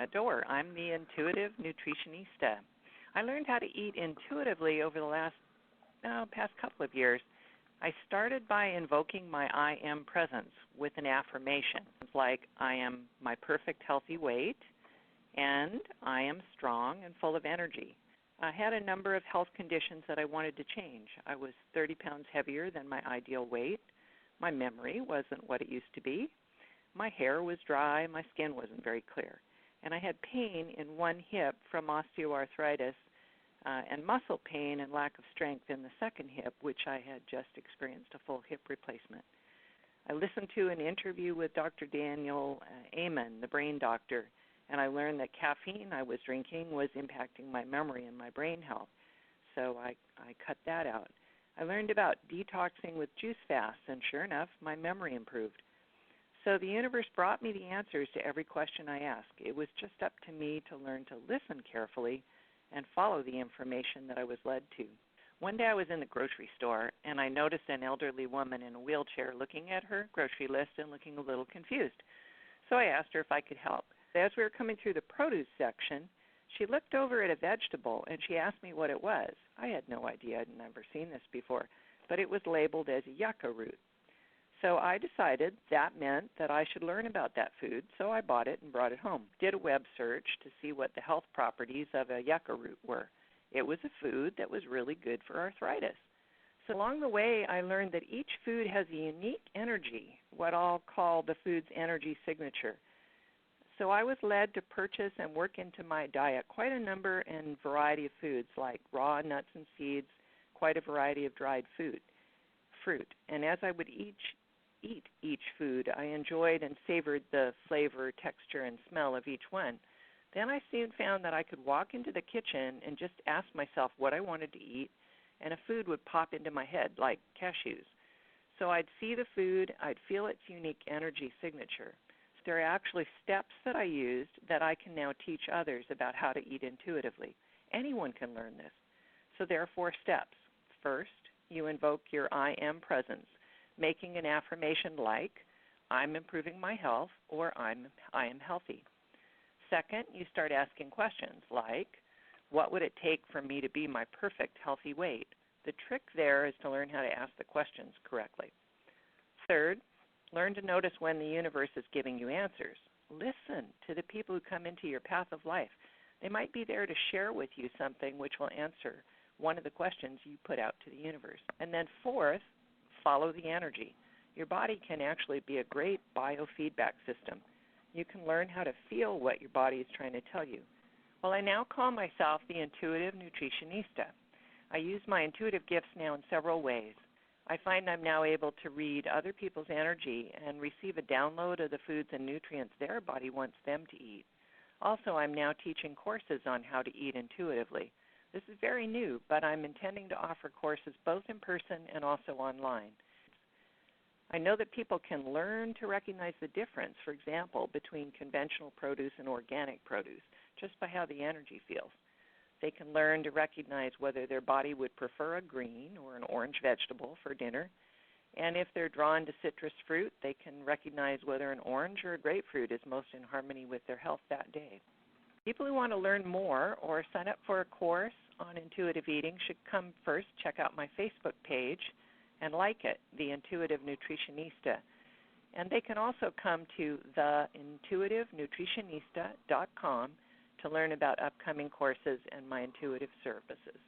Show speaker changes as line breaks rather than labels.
Doerr. I'm the intuitive nutritionista. I learned how to eat intuitively over the past couple of years. I started by invoking my I am presence with an affirmation like I am my perfect healthy weight and I am strong and full of energy. I had a number of health conditions that I wanted to change. I was 30 pounds heavier than my ideal weight. My memory wasn't what it used to be. My hair was dry. My skin wasn't very clear. And I had pain in one hip from osteoarthritis and muscle pain and lack of strength in the second hip, which I had just experienced a full hip replacement. I listened to an interview with Dr. Daniel Amen, the brain doctor, and I learned that caffeine I was drinking was impacting my memory and my brain health. So I cut that out. I learned about detoxing with juice fasts, and sure enough, my memory improved. So the universe brought me the answers to every question I asked. It was just up to me to learn to listen carefully and follow the information that I was led to. One day I was in the grocery store, and I noticed an elderly woman in a wheelchair looking at her grocery list and looking a little confused. So I asked her if I could help. As we were coming through the produce section, she looked over at a vegetable, and she asked me what it was. I had no idea. I'd never seen this before, but it was labeled as a yucca root. So I decided that meant that I should learn about that food, so I bought it and brought it home. Did a web search to see what the health properties of a yucca root were. It was a food that was really good for arthritis. So along the way, I learned that each food has a unique energy, what I'll call the food's energy signature. So I was led to purchase and work into my diet quite a number and variety of foods like raw nuts and seeds, quite a variety of dried fruit. And as I would eat each food, I enjoyed and savored the flavor, texture, and smell of each one. Then I soon found that I could walk into the kitchen and just ask myself what I wanted to eat, and a food would pop into my head like cashews. So I'd see the food, I'd feel its unique energy signature. There are actually steps that I used that I can now teach others about how to eat intuitively. Anyone can learn this. So there are 4 steps. First, you invoke your I am presence, making an affirmation like, I'm improving my health, or I am healthy. Second, you start asking questions like, what would it take for me to be my perfect healthy weight? The trick there is to learn how to ask the questions correctly. Third, learn to notice when the universe is giving you answers. Listen to the people who come into your path of life. They might be there to share with you something which will answer one of the questions you put out to the universe. And then fourth, follow the energy. Your body can actually be a great biofeedback system. You can learn how to feel what your body is trying to tell you. Well, I now call myself the intuitive nutritionista. I use my intuitive gifts now in several ways. I find I'm now able to read other people's energy and receive a download of the foods and nutrients their body wants them to eat. Also, I'm now teaching courses on how to eat intuitively. This is very new, but I'm intending to offer courses both in person and also online. I know that people can learn to recognize the difference, for example, between conventional produce and organic produce, just by how the energy feels. They can learn to recognize whether their body would prefer a green or an orange vegetable for dinner. And if they're drawn to citrus fruit, they can recognize whether an orange or a grapefruit is most in harmony with their health that day. People who want to learn more or sign up for a course on intuitive eating should come first check out my Facebook page and like it, The Intuitive Nutritionista. And they can also come to theintuitivenutritionista.com to learn about upcoming courses and my intuitive services.